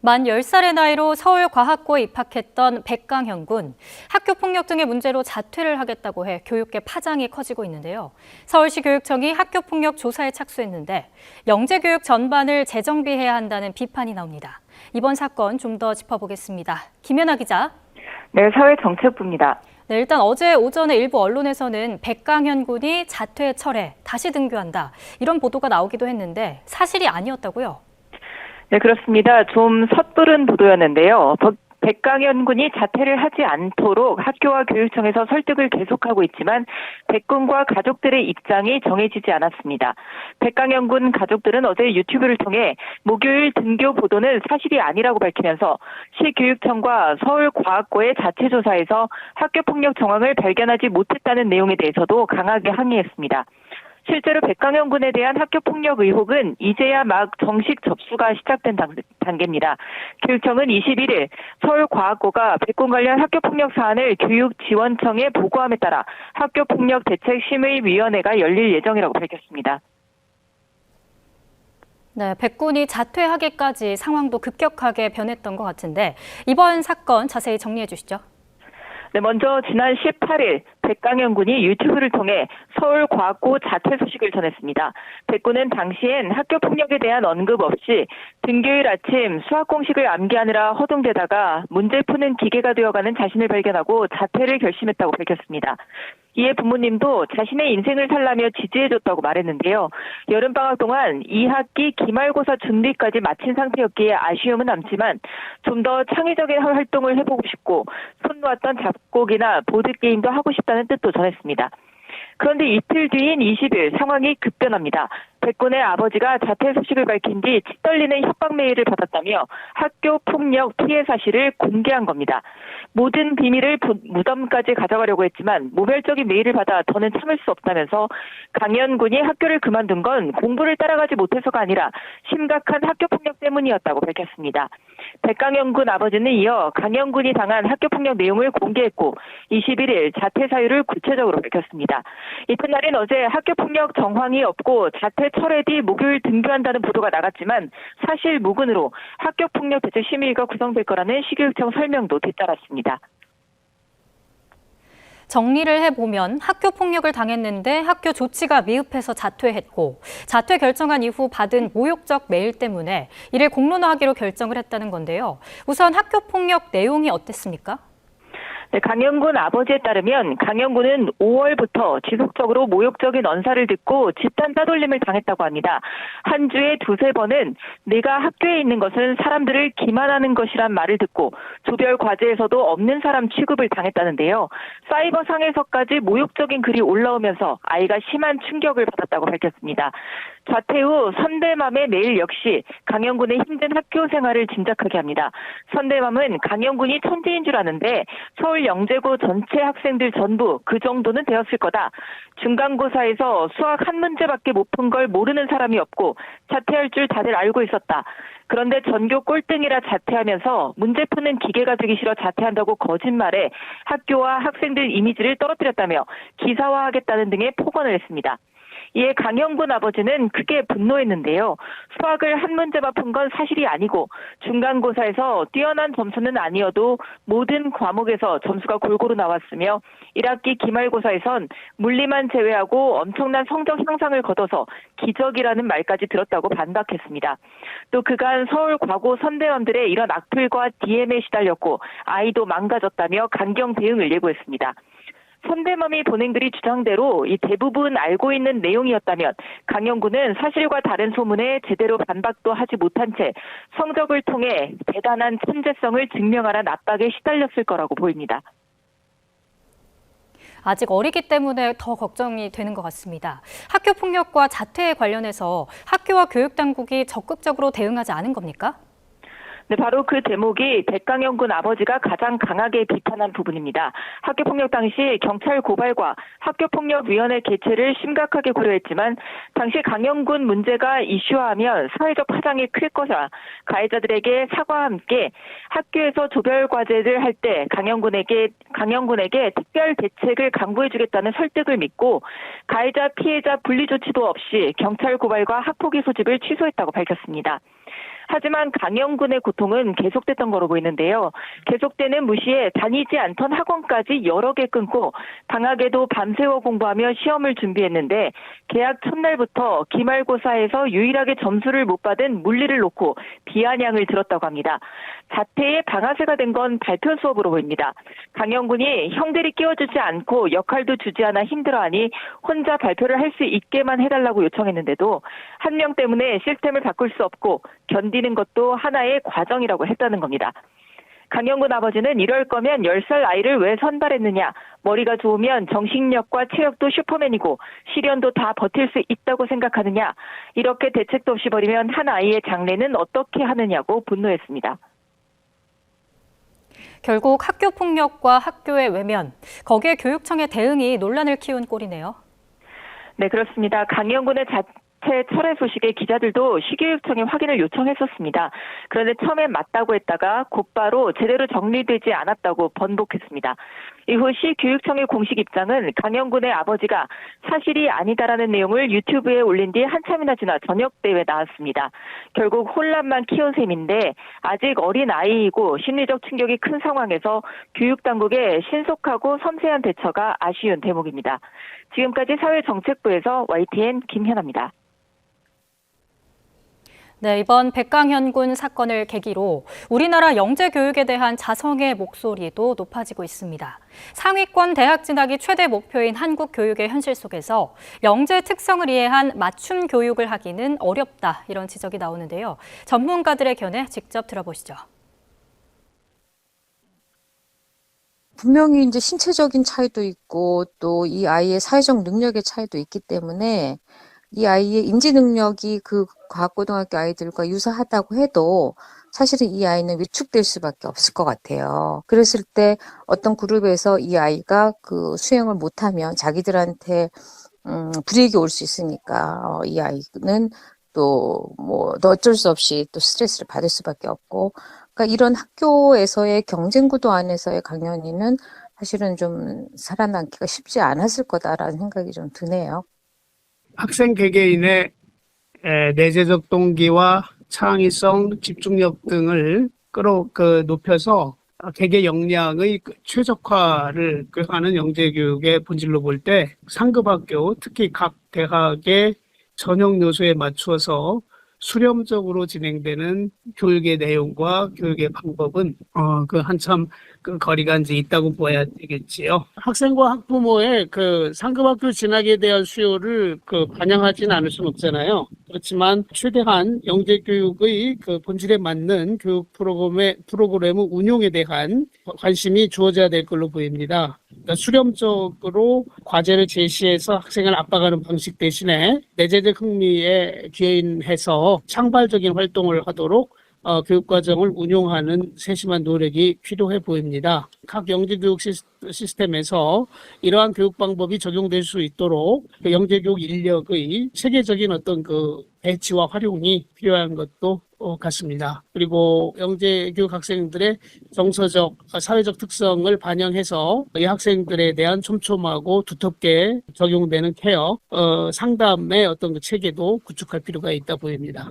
만 10살의 나이로 서울과학고에 입학했던 백강현 군. 학교 폭력 등의 문제로 자퇴를 하겠다고 해 교육계 파장이 커지고 있는데요. 서울시 교육청이 학교 폭력 조사에 착수했는데 영재교육 전반을 재정비해야 한다는 비판이 나옵니다. 이번 사건 좀 더 짚어보겠습니다. 김연아 기자. 네, 사회정책부입니다. 네, 일단 어제 오전에 일부 언론에서는 백강현 군이 자퇴 철회, 다시 등교한다. 이런 보도가 나오기도 했는데 사실이 아니었다고요? 네, 그렇습니다. 좀 섣부른 보도였는데요. 백강현 군이 자퇴를 하지 않도록 학교와 교육청에서 설득을 계속하고 있지만 백 군과 가족들의 입장이 정해지지 않았습니다. 백강현 군 가족들은 어제 유튜브를 통해 목요일 등교 보도는 사실이 아니라고 밝히면서 시교육청과 서울과학고의 자체 조사에서 학교폭력 정황을 발견하지 못했다는 내용에 대해서도 강하게 항의했습니다. 실제로 백강현 군에 대한 학교폭력 의혹은 이제야 막 정식 접수가 시작된 단계입니다. 교육청은 21일 서울과학고가 백군 관련 학교폭력 사안을 교육지원청에 보고함에 따라 학교폭력대책심의위원회가 열릴 예정이라고 밝혔습니다. 네, 백군이 자퇴하기까지 상황도 급격하게 변했던 것 같은데 이번 사건 자세히 정리해 주시죠. 네, 먼저 지난 18일 백강현 군이 유튜브를 통해 서울과학고 자퇴 소식을 전했습니다. 백 군은 당시엔 학교 폭력에 대한 언급 없이 등교일 아침 수학 공식을 암기하느라 허둥대다가 문제 푸는 기계가 되어가는 자신을 발견하고 자퇴를 결심했다고 밝혔습니다. 이에 부모님도 자신의 인생을 살라며 지지해줬다고 말했는데요. 여름방학 동안 2학기 기말고사 준비까지 마친 상태였기에 아쉬움은 남지만 좀 더 창의적인 활동을 해보고 싶고 손 놓았던 작곡이나 보드게임도 하고 싶다는 뜻도 전했습니다. 그런데 이틀 뒤인 20일 상황이 급변합니다. 백군의 아버지가 자퇴 소식을 밝힌 뒤 치떨리는 협박 메일을 받았다며 학교 폭력 피해 사실을 공개한 겁니다. 모든 비밀을 무덤까지 가져가려고 했지만 모별적인 메일을 받아 더는 참을 수 없다면서 강현 군이 학교를 그만둔 건 공부를 따라가지 못해서가 아니라 심각한 학교 폭력 때문이었다고 밝혔습니다. 백강현 군 아버지는 이어 강현 군이 당한 학교 폭력 내용을 공개했고 21일 자퇴 사유를 구체적으로 밝혔습니다. 이튿날인 어제 학교 폭력 정황이 없고 자퇴 철회 뒤 목요일 등교한다는 보도가 나갔지만 사실 무근으로 학교폭력대책심의위가 구성될 거라는 시교육청 설명도 뒤따랐습니다. 정리를 해보면 학교 폭력을 당했는데 학교 조치가 미흡해서 자퇴했고 자퇴 결정한 이후 받은 모욕적 메일 때문에 이를 공론화하기로 결정을 했다는 건데요. 우선 학교 폭력 내용이 어땠습니까? 네, 강현 군 아버지에 따르면 강현 군은 5월부터 지속적으로 모욕적인 언사를 듣고 집단 따돌림을 당했다고 합니다. 한 주에 두세 번은 내가 학교에 있는 것은 사람들을 기만하는 것이란 말을 듣고 조별 과제에서도 없는 사람 취급을 당했다는데요. 사이버상에서까지 모욕적인 글이 올라오면서 아이가 심한 충격을 받았다고 밝혔습니다. 자퇴 후 선대맘의 메일 역시 강현 군의 힘든 학교 생활을 짐작하게 합니다. 선대맘은 강현 군이 천재인 줄 아는데 서울 영재고 전체 학생들 전부 그 정도는 되었을 거다. 중간고사에서 수학 한 문제밖에 못 푼 걸 모르는 사람이 없고 자퇴할 줄 다들 알고 있었다. 그런데 전교 꼴등이라 자퇴하면서 문제 푸는 기계가 되기 싫어 자퇴한다고 거짓말해 학교와 학생들 이미지를 떨어뜨렸다며 기사화하겠다는 등의 폭언을 했습니다. 이에 강현 군 아버지는 크게 분노했는데요. 수학을 한 문제만 푼 건 사실이 아니고 중간고사에서 뛰어난 점수는 아니어도 모든 과목에서 점수가 골고루 나왔으며 1학기 기말고사에선 물리만 제외하고 엄청난 성적 향상을 거둬서 기적이라는 말까지 들었다고 반박했습니다. 또 그간 서울과고 선대원들의 이런 악플과 DM에 시달렸고 아이도 망가졌다며 강경 대응을 예고했습니다. 선대맘이 보낸 글이 주장대로 이 대부분 알고 있는 내용이었다면 강현 군은 사실과 다른 소문에 제대로 반박도 하지 못한 채 성적을 통해 대단한 천재성을 증명하라는 압박에 시달렸을 거라고 보입니다. 아직 어리기 때문에 더 걱정이 되는 것 같습니다. 학교 폭력과 자퇴에 관련해서 학교와 교육당국이 적극적으로 대응하지 않은 겁니까? 네, 바로 그 대목이 백강현 군 아버지가 가장 강하게 비판한 부분입니다. 학교폭력 당시 경찰 고발과 학교폭력위원회 개최를 심각하게 고려했지만 당시 강현 군 문제가 이슈화하면 사회적 파장이 클 거라 가해자들에게 사과와 함께 학교에서 조별 과제를 할 때 강현 군에게 특별 대책을 강구해주겠다는 설득을 믿고 가해자 피해자 분리 조치도 없이 경찰 고발과 학폭위 소집을 취소했다고 밝혔습니다. 하지만 강영군의 고통은 계속됐던 거로 보이는데요. 계속되는 무시에 다니지 않던 학원까지 여러 개 끊고 방학에도 밤새워 공부하며 시험을 준비했는데 개학 첫날부터 기말고사에서 유일하게 점수를 못 받은 물리를 놓고 비아냥을 들었다고 합니다. 자퇴의 방아쇠가 된 건 발표 수업으로 보입니다. 강영군이 형들이 끼워주지 않고 역할도 주지 않아 힘들어하니 혼자 발표를 할 수 있게만 해달라고 요청했는데도 한 명 때문에 시스템을 바꿀 수 없고 견디는 것도 하나의 과정이라고 했다는 겁니다. 강영군 아버지는 이럴 거면 10살 아이를 왜 선발했느냐, 머리가 좋으면 정신력과 체력도 슈퍼맨이고 시련도 다 버틸 수 있다고 생각하느냐, 이렇게 대책도 없이 버리면 한 아이의 장래는 어떻게 하느냐고 분노했습니다. 결국 학교 폭력과 학교의 외면, 거기에 교육청의 대응이 논란을 키운 꼴이네요. 네, 그렇습니다. 강영군의 자퇴 철회 소식에 기자들도 시교육청에 확인을 요청했었습니다. 그런데 처음엔 맞다고 했다가 곧바로 제대로 정리되지 않았다고 번복했습니다. 이후 시교육청의 공식 입장은 강영군의 아버지가 사실이 아니다라는 내용을 유튜브에 올린 뒤 한참이나 지나 저녁대회에 나왔습니다. 결국 혼란만 키운 셈인데 아직 어린 아이이고 심리적 충격이 큰 상황에서 교육당국의 신속하고 섬세한 대처가 아쉬운 대목입니다. 지금까지 사회정책부에서 YTN 김현아입니다. 네, 이번 백강현군 사건을 계기로 우리나라 영재 교육에 대한 자성의 목소리도 높아지고 있습니다. 상위권 대학 진학이 최대 목표인 한국 교육의 현실 속에서 영재 특성을 이해한 맞춤 교육을 하기는 어렵다, 이런 지적이 나오는데요. 전문가들의 견해 직접 들어보시죠. 분명히 이제 신체적인 차이도 있고 또 이 아이의 사회적 능력의 차이도 있기 때문에 이 아이의 인지 능력이 그 과학고등학교 아이들과 유사하다고 해도 사실은 이 아이는 위축될 수밖에 없을 것 같아요. 그랬을 때 어떤 그룹에서 이 아이가 그 수행을 못하면 자기들한테 불이익이 올 수 있으니까 이 아이는 또 어쩔 수 없이 또 스트레스를 받을 수밖에 없고, 그러니까 이런 학교에서의 경쟁 구도 안에서의 강연이는 사실은 좀 살아남기가 쉽지 않았을 거다라는 생각이 좀 드네요. 학생 개개인의 내재적 동기와 창의성, 집중력 등을 높여서 개개 역량의 최적화를 하는 영재교육의 본질로 볼 때 상급학교, 특히 각 대학의 전형 요소에 맞추어서 수렴적으로 진행되는 교육의 내용과 교육의 방법은 한참 거리가 이제 있다고 봐야 되겠지요. 학생과 학부모의 상급학교 진학에 대한 수요를 반영하지는 않을 수는 없잖아요. 그렇지만 최대한 영재교육의 본질에 맞는 교육 프로그램의 운용에 대한 관심이 주어져야 될 걸로 보입니다. 그러니까 수렴적으로 과제를 제시해서 학생을 압박하는 방식 대신에 내재적 흥미에 기인해서 창발적인 활동을 하도록 교육과정을 운용하는 세심한 노력이 필요해 보입니다. 각 영재교육 시스템에서 이러한 교육 방법이 적용될 수 있도록 영재교육 인력의 체계적인 어떤 배치와 활용이 필요한 것도 같습니다. 그리고 영재교육 학생들의 정서적, 사회적 특성을 반영해서 이 학생들에 대한 촘촘하고 두텁게 적용되는 케어, 상담의 어떤 체계도 구축할 필요가 있다 보입니다.